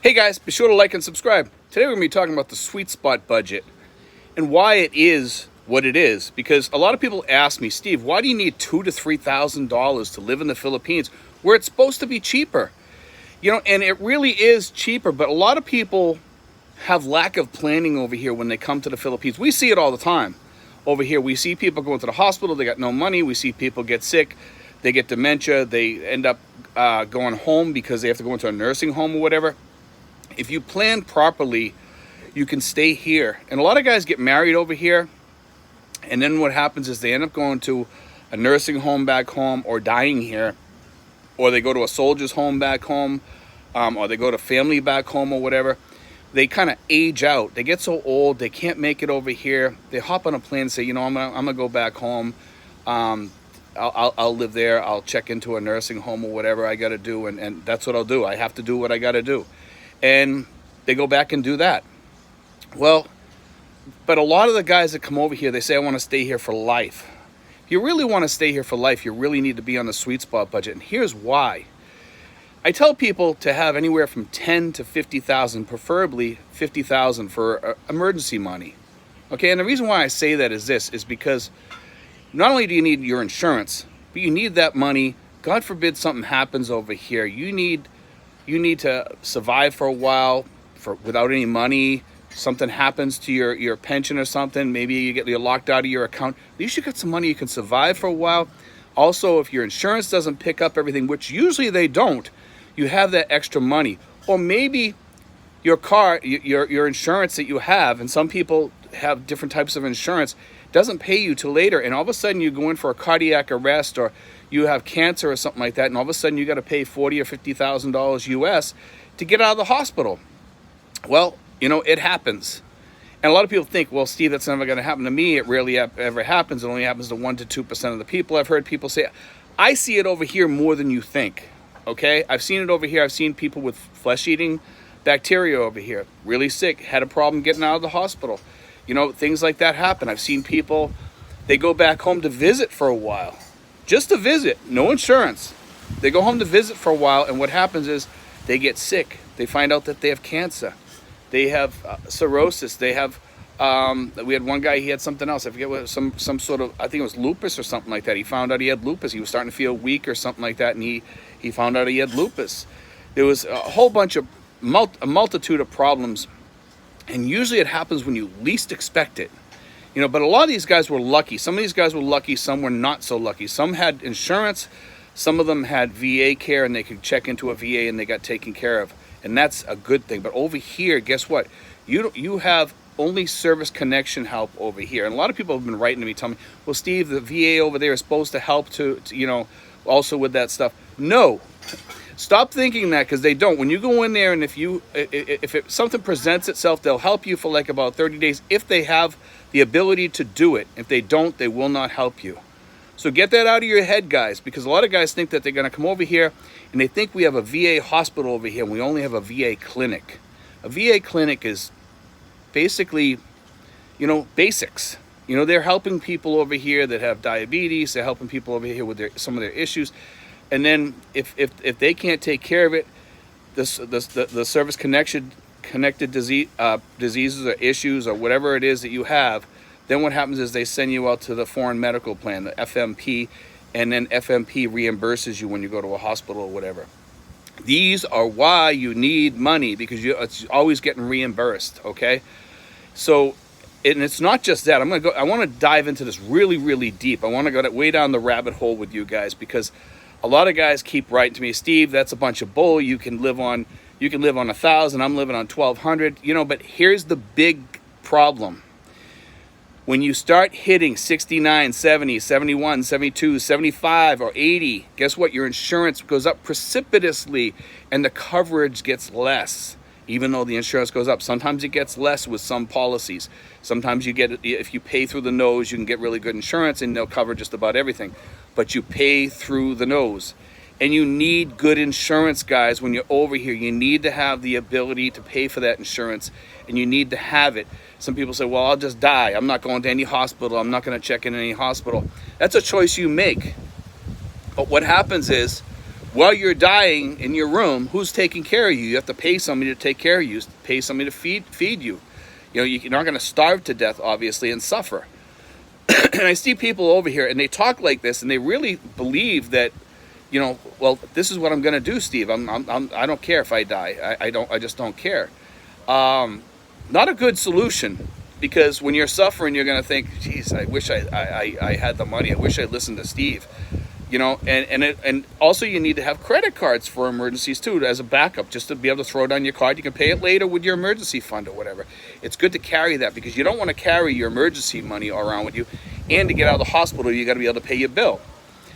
Hey guys, be sure to like and subscribe. Today we're going to be talking about the sweet spot budget and why it is what it is. Because a lot of people ask me, Steve, why do you need $2,000 to $3,000 to live in the Philippines where it's supposed to be cheaper? And it really is cheaper, but a lot of people have lack of planning over here when they come to the Philippines. We see it all the time. Over here, we see people going to the hospital, they got no money. We see people get sick, they get dementia, they end up going home because they have to go into a nursing home or whatever. If you plan properly, you can stay here. And a lot of guys get married over here, and then what happens is they end up going to a nursing home back home or dying here, or they go to a soldier's home back home, or they go to family back home or whatever. They kind of age out. They get so old, they can't make it over here. They hop on a plane and say, I'm gonna go back home. I'll live there. I'll check into a nursing home or whatever I got to do, and that's what I'll do. I have to do what I got to do. And they go back and do that. Well, but a lot of the guys that come over here, they say, I want to stay here for life. If you really want to stay here for life, you really need to be on the sweet spot budget. And here's why. I tell people to have anywhere from 10 to 50,000, preferably 50,000 for emergency money. Okay, and the reason why I say that is because not only do you need your insurance, but you need that money. God forbid something happens over here. You need to survive for a while without any money. Something happens to your pension or something. Maybe you're locked out of your account. At least you got some money you can survive for a while. Also, if your insurance doesn't pick up everything, which usually they don't, you have that extra money. Or maybe your car, your insurance that you have, and some people have different types of insurance, doesn't pay you till later, and all of a sudden you go in for a cardiac arrest, or you have cancer or something like that, and all of a sudden you got to pay $40,000 or $50,000 US to get out of the hospital. Well, it happens. And a lot of people think, well, Steve, that's never going to happen to me. It rarely ever happens. It only happens to 1% to 2% of the people. I've heard people say, I see it over here more than you think. Okay? I've seen it over here. I've seen people with flesh-eating bacteria over here, really sick, had a problem getting out of the hospital. Things like that happen. I've seen people, they go back home to visit for a while. Just to visit, no insurance. They go home to visit for a while, and what happens is they get sick. They find out that they have cancer. They have cirrhosis. They have, we had one guy, he had something else. I forget what, some sort of, I think it was lupus or something like that. He found out he had lupus. He was starting to feel weak or something like that, and he found out he had lupus. There was a whole bunch of, a multitude of problems, and usually it happens when you least expect it. But a lot of these guys were lucky. Some of these guys were lucky, some were not so lucky. Some had insurance, some of them had VA care, and they could check into a VA and they got taken care of. And that's a good thing. But over here, guess what? You have only service connection help over here. And a lot of people have been writing to me telling me, well, Steve, the VA over there is supposed to help to also with that stuff. No. Stop thinking that, because they don't. When you go in there, and if something presents itself, they'll help you for like about 30 days if they have the ability to do it. If they don't, they will not help you. So get that out of your head, guys, because a lot of guys think that they're going to come over here and they think we have a VA hospital over here and we only have a VA clinic. A VA clinic is basically, basics. They're helping people over here that have diabetes. They're helping people over here with some of their issues. And then if they can't take care of it, the service connected diseases or issues or whatever it is that you have, then what happens is they send you out to the foreign medical plan, the FMP, and then FMP reimburses you when you go to a hospital or whatever. These are why you need money, because it's always getting reimbursed, okay? So, and it's not just that. I want to dive into this really, really deep. I want to go way down the rabbit hole with you guys, because a lot of guys keep writing to me, Steve, that's a bunch of bull. You can live on 1,000. I'm living on 1,200. But here's the big problem. When you start hitting 69, 70, 71, 72, 75, or 80, guess what? Your insurance goes up precipitously and the coverage gets less, even though the insurance goes up. Sometimes it gets less with some policies. Sometimes you get, if you pay through the nose, you can get really good insurance and they'll cover just about everything. But you pay through the nose. And you need good insurance, guys, when you're over here. You need to have the ability to pay for that insurance, and you need to have it. Some people say, well, I'll just die. I'm not going to any hospital. I'm not going to check in any hospital. That's a choice you make. But what happens is, while you're dying in your room, who's taking care of you? You have to pay somebody to take care of you, pay somebody to feed you. You know, you're not going to starve to death, obviously, and suffer. And I see people over here, and they talk like this, and they really believe that, you know, well, this is what I'm going to do, Steve. I don't care if I die. I just don't care. Not a good solution, because when you're suffering, you're going to think, geez, I wish I had the money. I wish I listened to Steve. You know, and also you need to have credit cards for emergencies too, as a backup, just to be able to throw down your card. You can pay it later with your emergency fund or whatever. It's good to carry that, because you don't want to carry your emergency money around with you, and to get out of the hospital, you got to be able to pay your bill.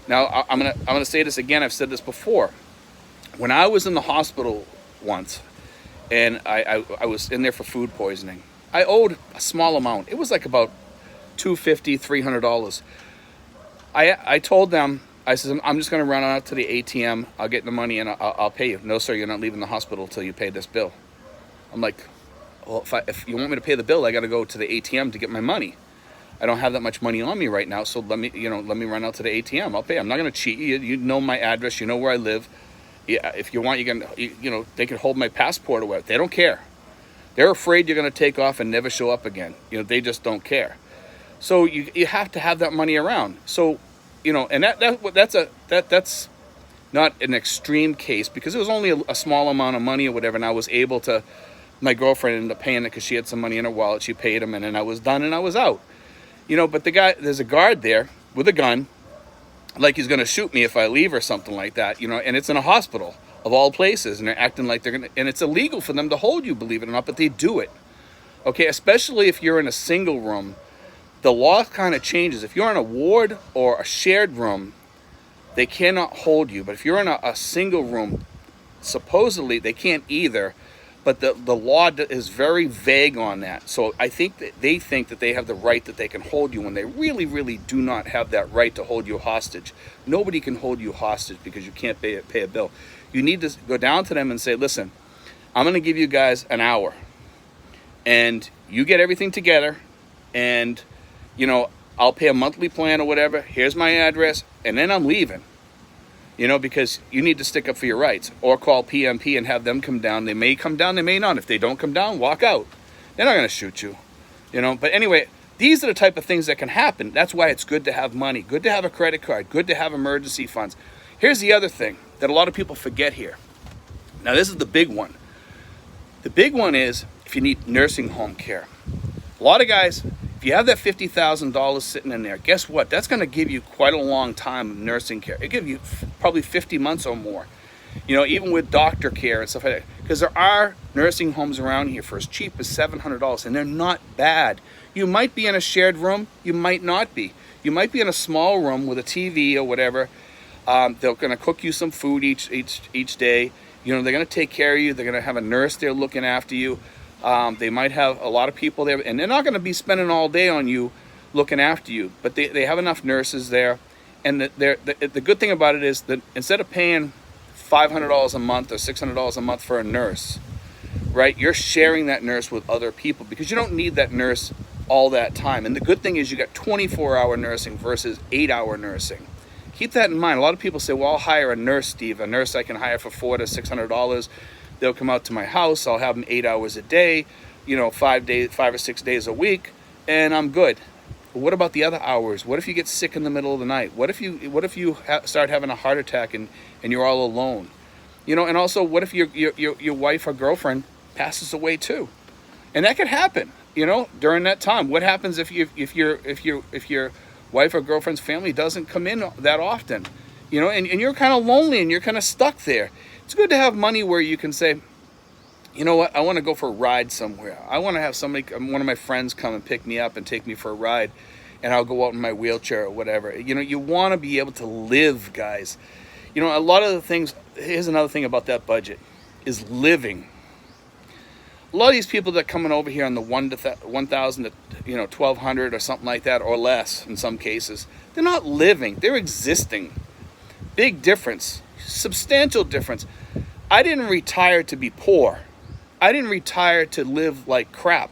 Now, I'm gonna say this again. I've said this before. When I was in the hospital once, and I was in there for food poisoning, I owed a small amount. It was like about $250, $300. I told them, I said, I'm just going to run out to the ATM. I'll get the money and I'll pay you. No, sir, you're not leaving the hospital until you pay this bill. I'm like, well, if you want me to pay the bill, I got to go to the ATM to get my money. I don't have that much money on me right now, so let me run out to the ATM. I'll pay. I'm not going to cheat you. You know my address. You know where I live. Yeah, if you want, they can hold my passport or whatever. They don't care. They're afraid you're going to take off and never show up again. You know, they just don't care. So you have to have that money around. So, you know, and that's not an extreme case, because it was only a small amount of money or whatever, and I was able to. My girlfriend ended up paying it because she had some money in her wallet. She paid him, and then I was done and I was out. You know, but there's a guard there with a gun, like he's going to shoot me if I leave or something like that. You know, and it's in a hospital of all places, and they're acting like they're going to. And it's illegal for them to hold you, believe it or not, but they do it. Okay, especially if you're in a single room. The law kind of changes. If you're in a ward or a shared room, they cannot hold you. But if you're in a single room, supposedly they can't either. But the law is very vague on that. So I think that they think that they have the right that they can hold you, when they really, really do not have that right to hold you hostage. Nobody can hold you hostage because you can't pay a bill. You need to go down to them and say, listen, I'm going to give you guys an hour. And you get everything together, and you know, I'll pay a monthly plan or whatever. Here's my address, and then I'm leaving. You know, because you need to stick up for your rights. Or call PMP and have them come down. They may come down, they may not. If they don't come down, walk out. They're not going to shoot you. You know, but anyway, these are the type of things that can happen. That's why it's good to have money, good to have a credit card, good to have emergency funds. Here's the other thing that a lot of people forget here. Now, this is the big one. The big one is if you need nursing home care. A lot of guys, if you have that $50,000 sitting in there, guess what? That's going to give you quite a long time of nursing care. It gives you probably 50 months or more. You know, even with doctor care and stuff like that. Because there are nursing homes around here for as cheap as $700, and they're not bad. You might be in a shared room. You might not be. You might be in a small room with a TV or whatever. They're going to cook you some food each day. You know, they're going to take care of you. They're going to have a nurse there looking after you. They might have a lot of people there, and they're not going to be spending all day on you looking after you, but they have enough nurses there. And the good thing about it is that instead of paying $500 a month or $600 a month for a nurse, right, you're sharing that nurse with other people, because you don't need that nurse all that time. And the good thing is you got 24-hour nursing versus 8-hour nursing. Keep that in mind. A lot of people say, well, I'll hire a nurse, Steve, a nurse I can hire for $400 to $600. They'll come out to my house. I'll have them 8 hours a day, you know, 5 or 6 days a week, and I'm good. But what about the other hours? What if you get sick in the middle of the night? What if you start having a heart attack and you're all alone? You know, and also, what if your wife or girlfriend passes away too? And that could happen, you know, during that time. What happens if your wife or girlfriend's family doesn't come in that often? You know, and you're kind of lonely and you're kind of stuck there. It's good to have money where you can say, you know what, I want to go for a ride somewhere. I want to have one of my friends come and pick me up and take me for a ride, and I'll go out in my wheelchair or whatever. You know, you want to be able to live, guys. You know, a lot of the things, here's another thing about that budget, is living. A lot of these people that are coming over here on the 1,000 to, you know, 1,200 or something like that, or less in some cases, they're not living, they're existing. Big difference. Substantial difference. I didn't retire to be poor. I didn't retire to live like crap.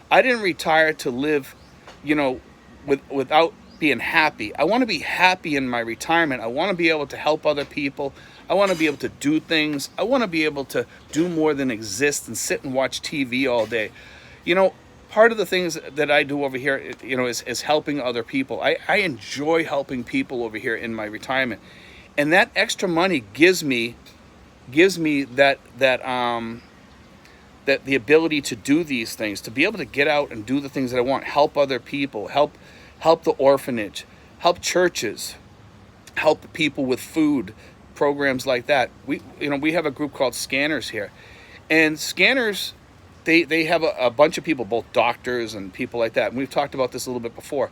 I didn't retire to live, you know, without being happy. I want to be happy in my retirement. I want to be able to help other people. I want to be able to do things. I want to be able to do more than exist and sit and watch TV all day. You know, part of the things that I do over here, you know, is helping other people. I enjoy helping people over here in my retirement. And that extra money gives me that the ability to do these things, to be able to get out and do the things that I want, help other people, help the orphanage, help churches, help people with food, programs like that. We have a group called Scanners here, and Scanners, they have a bunch of people, both doctors and people like that. And we've talked about this a little bit before.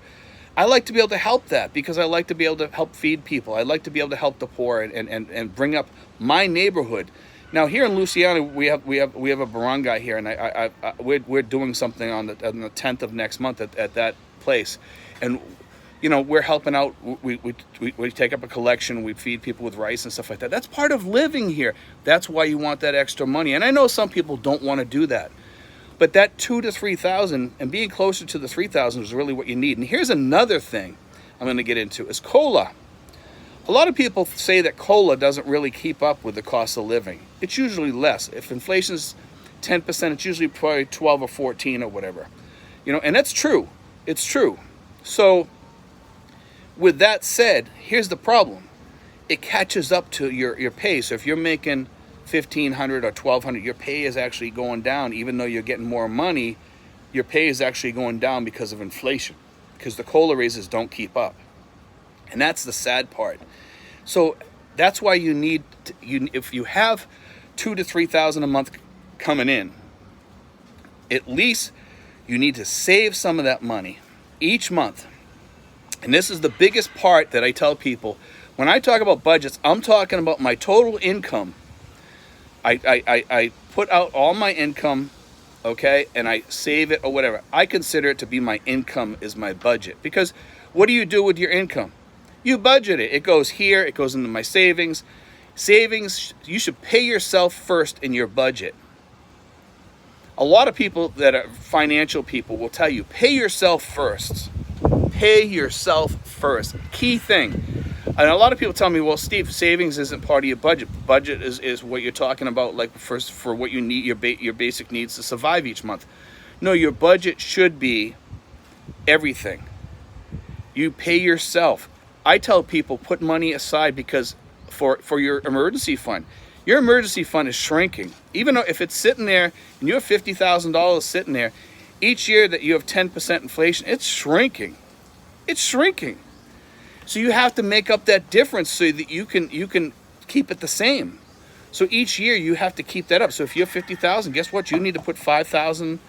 I like to be able to help that because I like to be able to help feed people. I like to be able to help the poor and bring up my neighborhood. Now here in Louisiana, we have a barangay here, and we're doing something on the 10th of next month at that place, and you know, we're helping out. We take up a collection. We feed people with rice and stuff like that. That's part of living here. That's why you want that extra money. And I know some people don't want to do that, but that $2,000 to $3,000 and being closer to the $3,000 is really what you need. And here's another thing I'm going to get into is COLA. A lot of people say that COLA doesn't really keep up with the cost of living. It's usually less. If inflation's 10%, it's usually probably 12 or 14 or whatever. You know, and that's true. It's true. So with that said, here's the problem. It catches up to your pay. So if you're making $1,500 or $1,200, your pay is actually going down. Even though you're getting more money, your pay is actually going down because of inflation, because the COLA raises don't keep up. And that's the sad part. So that's why you need if you have $2,000 to $3,000 a month coming in, at least you need to save some of that money each month. And this is the biggest part that I tell people. When I talk about budgets, I'm talking about my total income. I put out all my income, okay, and I save it or whatever. I consider it to be my income is my budget. Because what do you do with your income? You budget it. It goes here. It goes into my savings. Savings, you should pay yourself first in your budget. A lot of people that are financial people will tell you, pay yourself first. Pay yourself first. Key thing. And a lot of people tell me, well, Steve, savings isn't part of your budget. Budget is what you're talking about, like first for what you need, your basic needs to survive each month. No, your budget should be everything. You pay yourself. I tell people, put money aside because for your emergency fund. Your emergency fund is shrinking. Even though if it's sitting there and you have $50,000 sitting there, each year that you have 10% inflation, it's shrinking. It's shrinking. So you have to make up that difference so that you can keep it the same. So each year you have to keep that up. So if you have 50,000, guess what? You need to put 5,000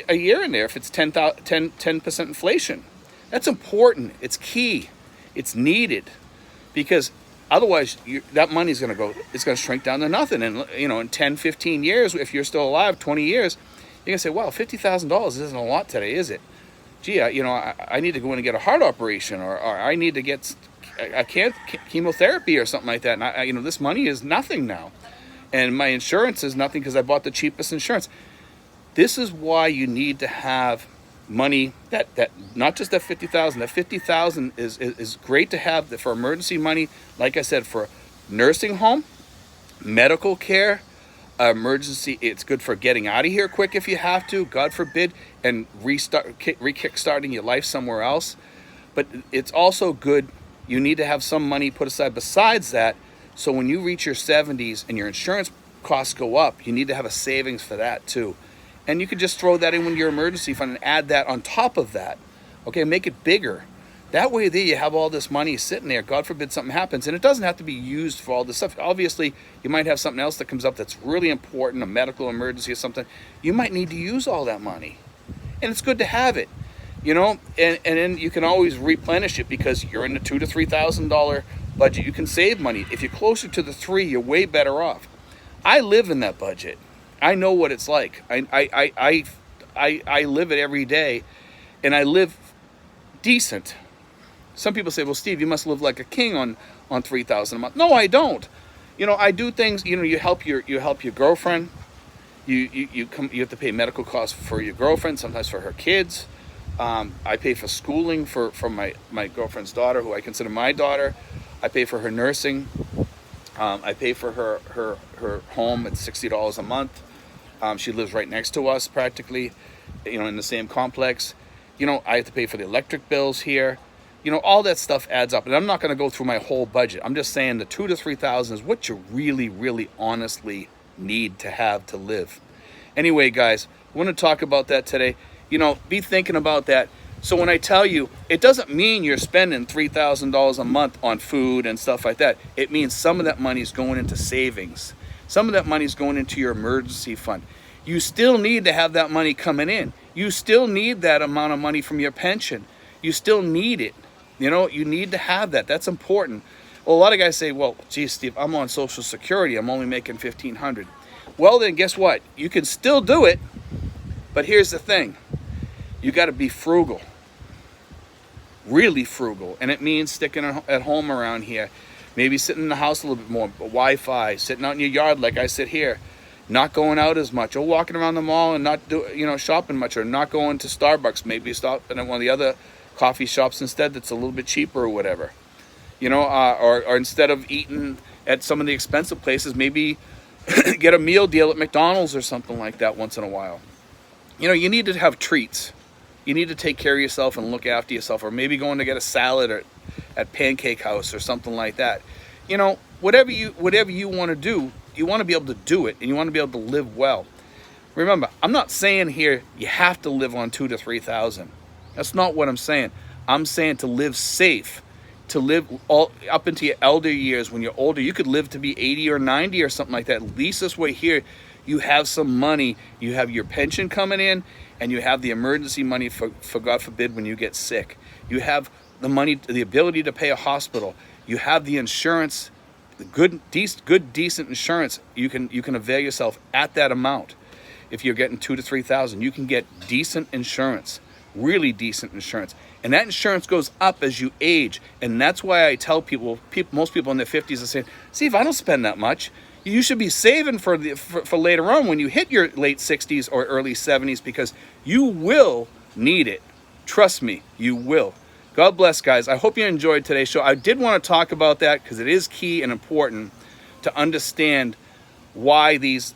a year in there if it's 10% inflation. That's important. It's key. It's needed, because otherwise that money is going to shrink down to nothing. And you know, in 10, 15 years, if you're still alive, 20 years, you're going to say, wow, $50,000 isn't a lot today, is it? Gee, I need to go in and get a heart operation, or I need to get chemotherapy or something like that. And this money is nothing now. And my insurance is nothing because I bought the cheapest insurance. This is why you need to have money that not just that 50,000. That 50,000 is great to have for emergency money. Like I said, for nursing home, medical care, emergency. It's good for getting out of here quick if you have to, God forbid, and kickstarting your life somewhere else. But it's also good. You need to have some money put aside besides that. So when you reach your 70s and your insurance costs go up, you need to have a savings for that too. And you could just throw that in with your emergency fund and add that on top of that. Okay, make it bigger. That way there you have all this money sitting there. God forbid something happens. And it doesn't have to be used for all this stuff. Obviously, you might have something else that comes up that's really important, a medical emergency or something. You might need to use all that money. And it's good to have it. And then you can always replenish it because you're in the $2,000 to $3,000 budget. You can save money. If you're closer to the $3,000, you're way better off. I live in that budget. I know what it's like. I live it every day, and I live decent. Some people say, "Well, Steve, you must live like a king on $3,000 a month." No, I don't. I do things. You help your girlfriend. You have to pay medical costs for your girlfriend, sometimes for her kids. I pay for schooling for my girlfriend's daughter, who I consider my daughter. I pay for her nursing. I pay for her home at $60 a month. She lives right next to us practically, in the same complex. I have to pay for the electric bills here. All that stuff adds up. And I'm not going to go through my whole budget. I'm just saying the 2,000 to 3,000 is what you really, really honestly need to have to live. Anyway, guys, I want to talk about that today. Be thinking about that. So when I tell you, it doesn't mean you're spending $3,000 a month on food and stuff like that. It means some of that money is going into savings. Some of that money is going into your emergency fund. You still need to have that money coming in. You still need that amount of money from your pension. You still need it. You need to have that. That's important. Well, a lot of guys say, well, geez, Steve, I'm on Social Security. I'm only making $1,500. Well, then guess what? You can still do it. But here's the thing. You got to be frugal. Really frugal. And it means sticking at home around here. Maybe sitting in the house a little bit more. Wi-Fi. Sitting out in your yard like I sit here. Not going out as much. Or walking around the mall and not shopping much. Or not going to Starbucks. Maybe stopping at one of the other coffee shops instead that's a little bit cheaper or whatever. Or instead of eating at some of the expensive places, maybe get a meal deal at McDonald's or something like that once in a while. You need to have treats. You need to take care of yourself and look after yourself, or maybe going to get a salad at Pancake House or something like that. Whatever you want to do, you want to be able to do it, and you want to be able to live well. Remember, I'm not saying here you have to live on 2,000 to 3,000. That's not what I'm saying. I'm saying to live safe, to live all up into your elder years. When you're older, you could live to be 80 or 90 or something like that. At least this way here, you have some money. You have your pension coming in, and you have the emergency money for God forbid when you get sick. You have the money, the ability to pay a hospital. You have the insurance, the good, decent insurance. You can avail yourself at that amount. If you're getting 2,000 to 3,000, you can get decent insurance, really decent insurance. And that insurance goes up as you age. And that's why I tell most people in their 50s are saying, see, if I don't spend that much, you should be saving for later on when you hit your late 60s or early 70s, because you will need it. Trust me, you will. God bless, guys. I hope you enjoyed today's show. I did want to talk about that because it is key and important to understand why these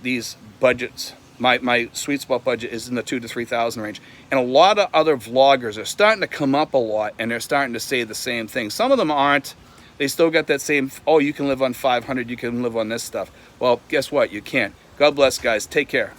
budgets, my sweet spot budget is in the 2,000 to 3,000 range. And a lot of other vloggers are starting to come up a lot, and they're starting to say the same thing. Some of them aren't. They still got that same, oh, you can live on 500, you can live on this stuff. Well, guess what? You can't. God bless, guys. Take care.